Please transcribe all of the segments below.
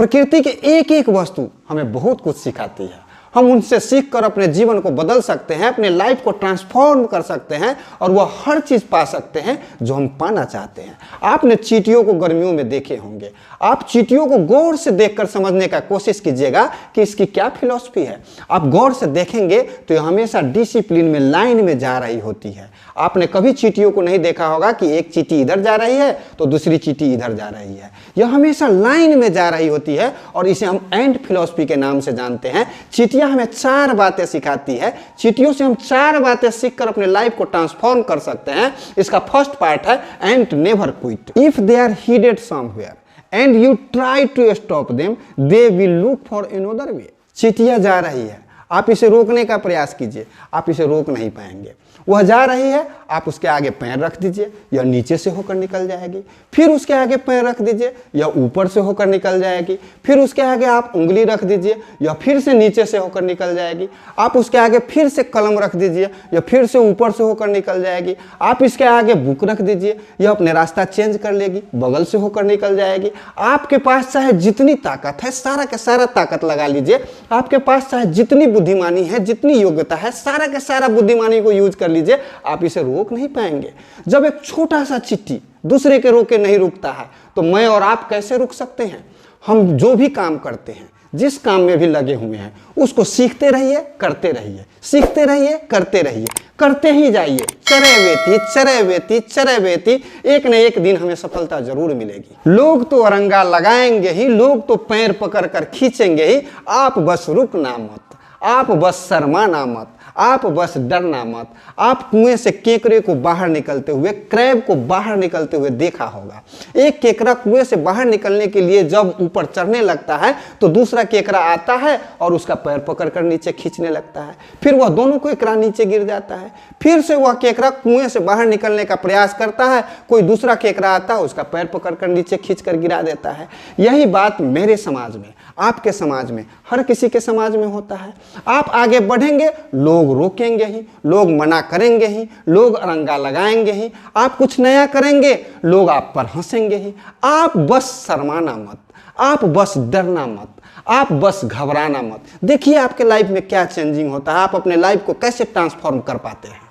प्रकृति के एक एक वस्तु हमें बहुत कुछ सिखाती है। हम उनसे सीखकर अपने जीवन को बदल सकते हैं, अपने लाइफ को ट्रांसफॉर्म कर सकते हैं और वह हर चीज़ पा सकते हैं जो हम पाना चाहते हैं। आपने चींटियों को गर्मियों में देखे होंगे। आप चींटियों को गौर से देखकर समझने का कोशिश कीजिएगा कि इसकी क्या फिलॉसफी है। आप गौर से देखेंगे तो यह हमेशा डिसिप्लिन में, लाइन में जा रही होती है। आपने कभी चींटियों को नहीं देखा होगा कि एक चींटी इधर जा रही है तो दूसरी चींटी इधर जा रही है। यह हमेशा लाइन में जा रही होती है और इसे हम एंट फिलॉसफी के नाम से जानते हैं। चींटियां हमें 4 बातें सिखाती है। चींटियों से हम 4 बातें सीखकर अपने लाइफ को ट्रांसफॉर्म कर सकते हैं। इसका फर्स्ट पार्ट है ant never quit. If they are hided somewhere and you try to stop them they will look for another way. चींटियां जा रही है, आप इसे रोकने का प्रयास कीजिए, आप इसे रोक नहीं पाएंगे। वह जा रही है, आप उसके आगे पैर रख दीजिए, यह नीचे से होकर निकल जाएगी। फिर उसके आगे पैर रख दीजिए, यह ऊपर से होकर निकल जाएगी। फिर उसके आगे आप उंगली रख दीजिए, यह फिर से नीचे से होकर निकल जाएगी। आप उसके आगे फिर से कलम रख दीजिए, यह फिर से ऊपर से होकर निकल जाएगी। आप इसके आगे बुक रख दीजिए, यह अपने रास्ता चेंज कर लेगी, बगल से होकर निकल जाएगी। आपके पास चाहे जितनी ताकत है, सारा का सारा ताकत लगा लीजिए। आपके पास चाहे जितनी बुद्धिमानी है, जितनी योग्यता है, सारा का सारा बुद्धिमानी को यूज कर लीजिए, आप इसे रोक नहीं पाएंगे। जब एक छोटा सा चींटी दूसरे के रोके नहीं रुकता है तो मैं और आप कैसे रुक सकते हैं। हम जो भी काम करते हैं, जिस काम में भी लगे हुए हैं, उसको सीखते रहिए, करते रहिए, सीखते रहिए, करते रहिए, करते ही जाइए। चरैवेती चरैवेती चरैवेती, एक न एक दिन हमें सफलता जरूर मिलेगी। लोग तो अरंगा लगाएंगे ही, लोग तो पैर पकड़ कर खींचेंगे ही। आप बस रुकना मत, आप बस शर्माना मत, आप बस डरना मत। आप कुएं से केकड़े को बाहर निकलते हुए, क्रैब को बाहर निकलते हुए देखा होगा। एक केकड़ा कुएं से बाहर निकलने के लिए जब ऊपर चढ़ने लगता है तो दूसरा केकड़ा आता है और उसका पैर पकड़कर नीचे खींचने लगता है। फिर वह दोनों केकड़ा नीचे गिर जाता है। फिर से वह केकड़ा कुएं से बाहर निकलने का प्रयास करता है, कोई दूसरा केकड़ा आता है, उसका पैर पकड़कर नीचे खींचकर गिरा देता है। यही बात मेरे समाज में, आपके समाज में, हर किसी के समाज में होता है। आप आगे बढ़ेंगे, लोग रोकेंगे ही, लोग मना करेंगे ही, लोग अरंगा लगाएंगे ही। आप कुछ नया करेंगे, लोग आप पर हंसेंगे ही। आप बस शर्माना मत, आप बस डरना मत, आप बस घबराना मत। देखिए आपके लाइफ में क्या चेंजिंग होता है, आप अपने लाइफ को कैसे ट्रांसफॉर्म कर पाते हैं।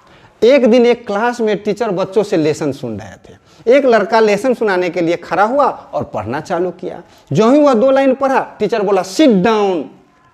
एक दिन एक क्लास में टीचर बच्चों से लेसन सुन रहे थे। एक लड़का लेसन सुनाने के लिए खड़ा हुआ और पढ़ना चालू किया। जो ही वह 2 लाइन पढ़ा, टीचर बोला सिट डाउन,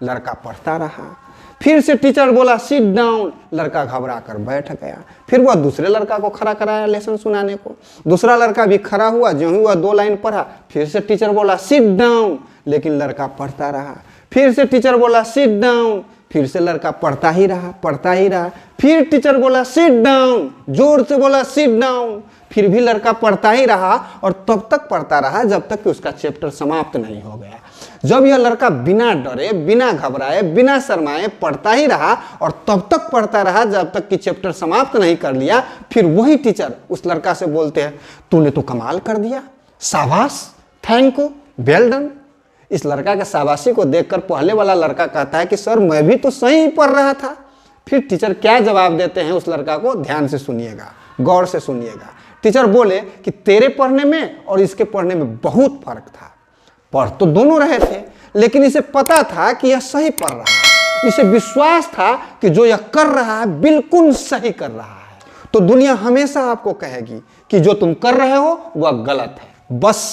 लड़का पढ़ता रहा। फिर से टीचर बोला सिट डाउन, लड़का घबरा कर बैठ गया। फिर वह दूसरे लड़का को खड़ा कराया लेसन सुनाने को। दूसरा लड़का भी खड़ा हुआ, जो ही वह 2 लाइन पढ़ा, फिर से टीचर बोला सिट डाउन, लेकिन लड़का पढ़ता रहा। फिर से टीचर बोला सिट डाउन, फिर से लड़का पढ़ता ही रहा, पढ़ता ही रहा। फिर टीचर बोला सिट डाउन, जोर से बोला सिट डाउन, फिर भी लड़का पढ़ता ही रहा और तब तक पढ़ता रहा जब तक कि उसका चैप्टर समाप्त नहीं हो गया। जब यह लड़का बिना डरे, बिना घबराए, बिना शर्माए पढ़ता ही रहा और तब तक पढ़ता रहा जब तक कि चैप्टर समाप्त नहीं कर लिया, फिर वही टीचर उस लड़का से बोलते हैं, तूने तो कमाल कर दिया, शाबाश, थैंक यू, वेल डन। इस लड़का के शाबाशी को देखकर पहले वाला लड़का कहता है कि सर मैं भी तो सही पढ़ रहा था। फिर टीचर क्या जवाब देते हैं उस लड़का को, ध्यान से सुनिएगा, गौर से सुनिएगा। टीचर बोले कि तेरे पढ़ने में और इसके पढ़ने में बहुत फर्क था। पढ़ तो दोनों रहे थे, लेकिन इसे पता था कि यह सही पढ़ रहा है। इसे विश्वास था कि जो यह कर रहा है बिल्कुल सही कर रहा है। तो दुनिया हमेशा आपको कहेगी कि जो तुम कर रहे हो वह गलत है। बस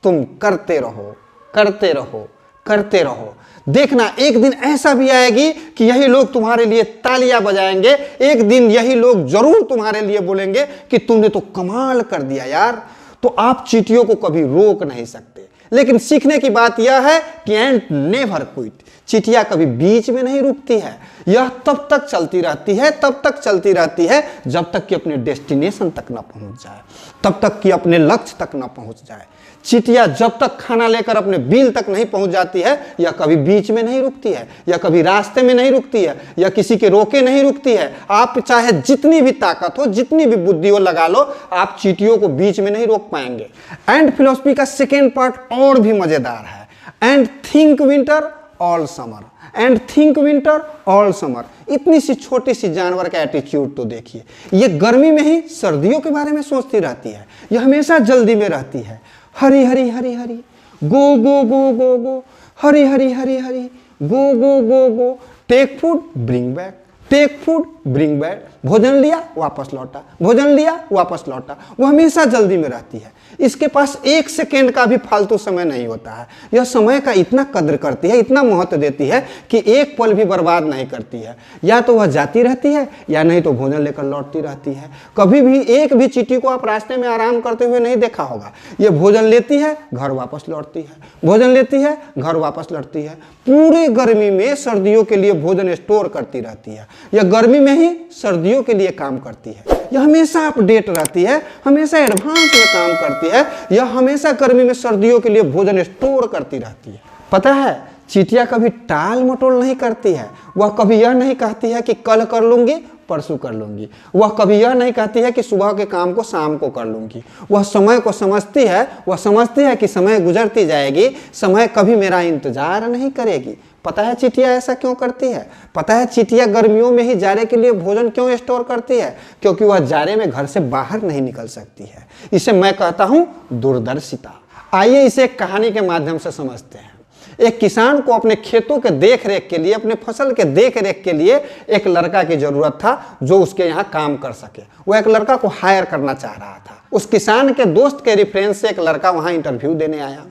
तुम करते रहो, करते रहो, करते रहो। देखना एक दिन ऐसा भी आएगी कि यही लोग तुम्हारे लिए तालियां बजाएंगे। एक दिन यही लोग जरूर तुम्हारे लिए बोलेंगे कि तुमने तो कमाल कर दिया यार। तो आप चींटियों को कभी रोक नहीं सकते। लेकिन सीखने की बात यह है कि एंट नेवर क्विट, चींटियां कभी बीच में नहीं रुकती है। यह तब तक चलती रहती है, तब तक चलती रहती है जब तक कि अपने डेस्टिनेशन तक ना पहुंच जाए, तब तक कि अपने लक्ष्य तक ना पहुंच जाए। चींटियां जब तक खाना लेकर अपने बिल तक नहीं पहुंच जाती है, यह कभी बीच में नहीं रुकती है, यह कभी रास्ते में नहीं रुकती है, यह किसी के रोके नहीं रुकती है। आप चाहे जितनी भी ताकत हो, जितनी भी बुद्धि हो लगा लो, आप चींटियों को बीच में नहीं रोक पाएंगे। एंड फिलॉसफी का सेकेंड पार्ट और भी मजेदार है। And think winter all summer, and think winter all summer. इतनी सी छोटी सी जानवर का एटीट्यूड तो देखिए। ये गर्मी में ही सर्दियों के बारे में सोचती रहती है, यह हमेशा जल्दी में रहती है। Hurry hurry hurry hurry, go go go go go, hurry hurry hurry hurry, go go go go, take food bring back, take food bring back, भोजन लिया वापस लौटा, भोजन लिया वापस लौटा। वो हमेशा जल्दी में रहती है, इसके पास 1 सेकेंड का भी फालतू समय नहीं होता है। यह समय का इतना कद्र करती है, इतना महत्व देती है कि एक पल भी बर्बाद नहीं करती है। या तो वह जाती रहती है या नहीं तो भोजन लेकर लौटती रहती है। कभी भी एक भी चींटी को आप रास्ते में आराम करते हुए नहीं देखा होगा। यह भोजन लेती है, घर वापस लौटती है, भोजन लेती है, घर वापस लौटती है। पूरे गर्मी में सर्दियों के लिए भोजन स्टोर करती रहती है। यह गर्मी में ही सर्दियों के लिए काम करती है। यह हमेशा अपडेट रहती है, हमेशा एडवांस में काम करती है। यह हमेशा गर्मी में सर्दियों के लिए भोजन स्टोर करती रहती है। पता है, चींटियां कभी टाल मटोल नहीं करती है। वह कभी यह नहीं कहती है कि कल कर लूंगी, परसों कर लूंगी। वह कभी यह नहीं कहती है कि सुबह के काम को शाम को कर लूंगी। वह समय को समझती है, वह समझती है कि समय गुजरती जाएगी, समय कभी मेरा इंतजार नहीं करेगी। पता है चींटियां ऐसा क्यों करती है? पता है चींटियां गर्मियों में ही जाड़े के लिए भोजन क्यों स्टोर करती है? क्योंकि वह जाड़े में घर से बाहर नहीं निकल सकती है। इसे मैं कहता हूं दूरदर्शिता। आइए इसे एक कहानी के माध्यम से समझते हैं। एक किसान को अपने खेतों के देख रेख के लिए, अपने फसल के देख रेख के लिए एक लड़का की जरूरत था जो उसके यहाँ काम कर सके। वह एक लड़का को हायर करना चाह रहा था। उस किसान के दोस्त के रेफरेंस से एक लड़का वहाँ इंटरव्यू देने आया।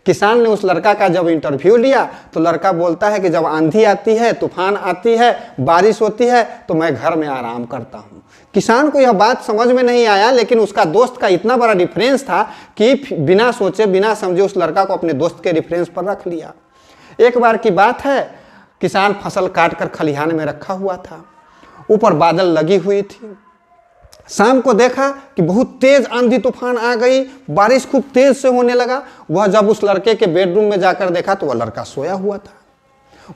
किसान ने उस लड़का का जब इंटरव्यू लिया तो लड़का बोलता है कि जब आंधी आती है, तूफान आती है, बारिश होती है तो मैं घर में आराम करता हूँ। किसान को यह बात समझ में नहीं आया, लेकिन उसका दोस्त का इतना बड़ा डिफरेंस था कि बिना सोचे बिना समझे उस लड़का को अपने दोस्त के डिफरेंस पर रख लिया। एक बार की बात है, किसान फसल काट कर खलिहान में रखा हुआ था। ऊपर बादल लगी हुई थी। शाम को देखा कि बहुत तेज आंधी तूफान आ गई, बारिश खूब तेज से होने लगा। वह जब उस लड़के के बेडरूम में जाकर देखा तो वह लड़का सोया हुआ था।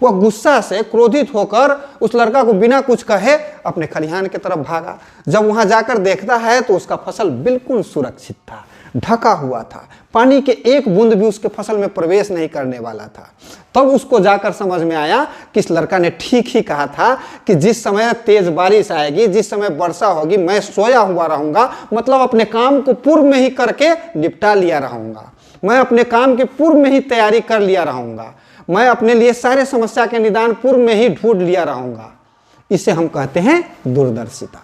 वह गुस्सा से क्रोधित होकर उस लड़का को बिना कुछ कहे अपने खलिहान की तरफ भागा। जब वहां जाकर देखता है तो उसका फसल बिल्कुल सुरक्षित था, ढका हुआ था। पानी के एक बूंद भी उसके फसल में प्रवेश नहीं करने वाला था। तब उसको जाकर समझ में आया कि इस लड़का ने ठीक ही कहा था कि जिस समय तेज बारिश आएगी, जिस समय वर्षा होगी, मैं सोया हुआ रहूंगा। मतलब अपने काम को पूर्व में ही करके निपटा लिया रहूंगा। मैं अपने काम के पूर्व में ही तैयारी कर लिया रहूंगा। मैं अपने लिए सारे समस्या के निदान पूर्व में ही ढूंढ लिया रहूंगा। इसे हम कहते हैं दूरदर्शिता।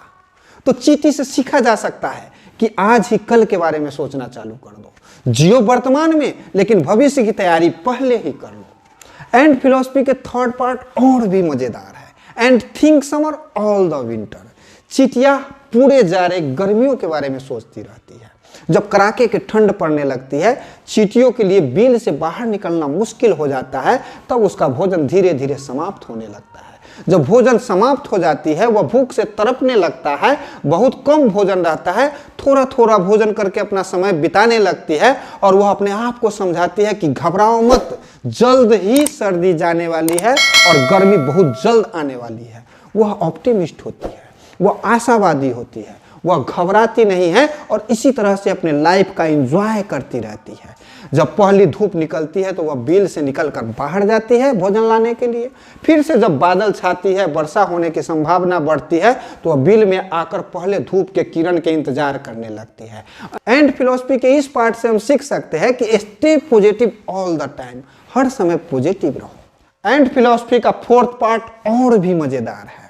तो चींटी से सीखा जा सकता है कि आज ही कल के बारे में सोचना चालू कर दो। जियो वर्तमान में, लेकिन भविष्य की तैयारी पहले ही कर लो। एंड फिलॉसफी के थर्ड पार्ट और भी मजेदार है। And think summer all the winter. चींटियां पूरे जाड़े गर्मियों के बारे में सोचती रहती है। जब कड़ाके की ठंड पड़ने लगती है, चींटियों के लिए बिल से बाहर निकलना मुश्किल हो जाता है, तब उसका भोजन धीरे धीरे समाप्त होने लगता है। जब भोजन समाप्त हो जाती है, वह भूख से तड़पने लगता है। बहुत कम भोजन रहता है, थोड़ा थोड़ा भोजन करके अपना समय बिताने लगती है और वह अपने आप को समझाती है कि घबराओ मत, जल्द ही सर्दी जाने वाली है और गर्मी बहुत जल्द आने वाली है। वह ऑप्टिमिस्ट होती है, वह आशावादी होती है, वह घबराती नहीं है और इसी तरह से अपने लाइफ का एंजॉय करती रहती है। जब पहली धूप निकलती है तो वह बिल से निकलकर बाहर जाती है भोजन लाने के लिए। फिर से जब बादल छाती है, वर्षा होने की संभावना बढ़ती है, तो वह बिल में आकर पहले धूप के किरण के इंतजार करने लगती है। एंड फिलॉसफी के इस पार्ट से हम सीख सकते हैं कि stay positive all the time. हर समय पॉजिटिव रहो। एंड फिलॉसफी का फोर्थ पार्ट और भी मजेदार है।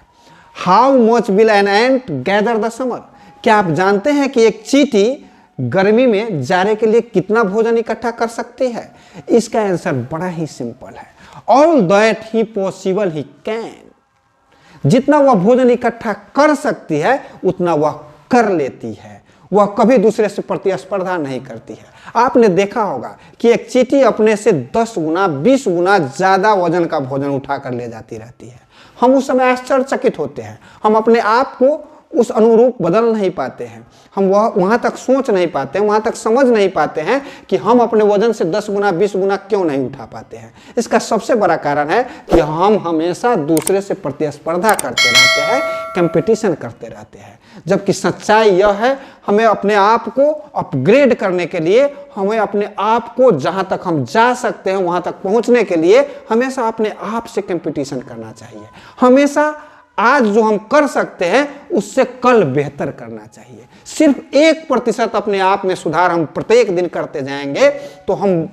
How much will an ant gather the summer. क्या आप जानते हैं कि एक चींटी गर्मी में जाड़े के लिए कितना भोजन इकट्ठा कर सकती है? इसका आंसर बड़ा ही सिंपल है। All that he possible he can. जितना वह भोजन इकट्ठा कर सकती है उतना वह कर लेती है। वह कभी दूसरे से प्रतिस्पर्धा नहीं करती है। आपने देखा होगा कि एक चींटी अपने से 10 गुना 20 गुना ज्यादा वजन का भोजन उठा कर ले जाती रहती है। हम उस समय आश्चर्यचकित होते हैं। हम अपने आप को उस अनुरूप बदल नहीं पाते हैं। हम वहाँ तक सोच नहीं पाते हैं, वहाँ तक समझ नहीं पाते हैं कि हम अपने वजन से 10 गुना 20 गुना क्यों नहीं उठा पाते हैं। इसका सबसे बड़ा कारण है कि हम हमेशा दूसरे से प्रतिस्पर्धा करते रहते हैं, कंपटीशन करते रहते हैं। जबकि सच्चाई यह है, हमें अपने आप को अपग्रेड करने के लिए, हमें अपने आप को जहाँ तक हम जा सकते हैं वहाँ तक पहुँचने के लिए हमेशा अपने आप से कंपटीशन करना चाहिए। हमेशा आज जो हम कर सकते हैं उससे कल बेहतर करना चाहिए। सिर्फ 1% अपने आप में सुधार हम प्रत्येक दिन करते जाएंगे तो हम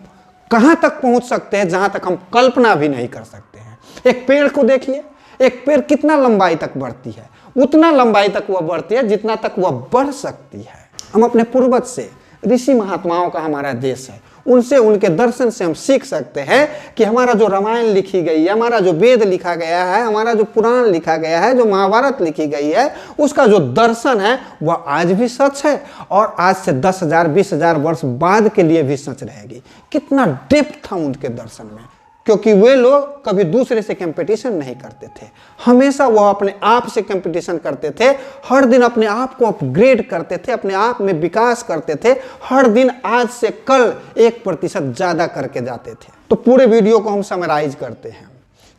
कहां तक पहुंच सकते हैं जहां तक हम कल्पना भी नहीं कर सकते हैं। एक पेड़ को देखिए, एक पेड़ कितना लंबाई तक बढ़ती है, उतना लंबाई तक वह बढ़ती है जितना तक वह बढ़ सकती है। हम अपने पूर्वज से, ऋषि महात्माओं का हमारा देश है, उनसे, उनके दर्शन से हम सीख सकते हैं कि हमारा जो रामायण लिखी गई है, हमारा जो वेद लिखा गया है, हमारा जो पुराण लिखा गया है, जो महाभारत लिखी गई है, उसका जो दर्शन है वह आज भी सच है और आज से 10,000 20,000 वर्ष बाद के लिए भी सच रहेगी। कितना डेप्थ था उनके दर्शन में, क्योंकि वे लोग कभी दूसरे से कंपटीशन नहीं करते थे, हमेशा वह अपने आप से कंपटीशन करते थे, हर दिन अपने आप को अपग्रेड करते थे, अपने आप में विकास करते थे, हर दिन आज से कल 1% ज़्यादा करके जाते थे। तो पूरे वीडियो को हम समराइज करते हैं।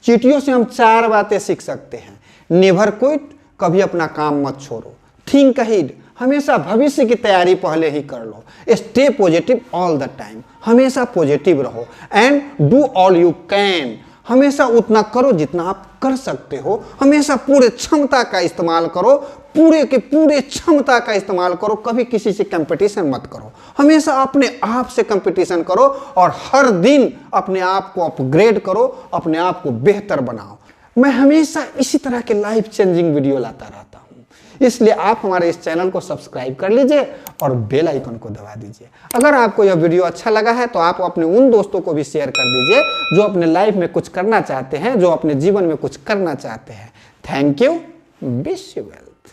चींटियों से हम 4 बातें सीख सकते हैं। नेवर क्विट, कभी अपना काम मत छोड़ो। थिंक अहेड, हमेशा भविष्य की तैयारी पहले ही कर लो। Stay positive all the time, हमेशा पॉजिटिव रहो। And do all you can, हमेशा उतना करो जितना आप कर सकते हो। हमेशा पूरे क्षमता का इस्तेमाल करो, पूरे के पूरे क्षमता का इस्तेमाल करो। कभी किसी से कंपटीशन मत करो, हमेशा अपने आप से कंपटीशन करो और हर दिन अपने आप को अपग्रेड करो, अपने आप को बेहतर बनाओ। मैं हमेशा इसी तरह के लाइफ चेंजिंग वीडियो लाता रहता हूँ, इसलिए आप हमारे इस चैनल को सब्सक्राइब कर लीजिए और बेल आइकन को दबा दीजिए। अगर आपको यह वीडियो अच्छा लगा है तो आप अपने उन दोस्तों को भी शेयर कर दीजिए जो अपने लाइफ में कुछ करना चाहते हैं, जो अपने जीवन में कुछ करना चाहते हैं। Thank you, wish you well.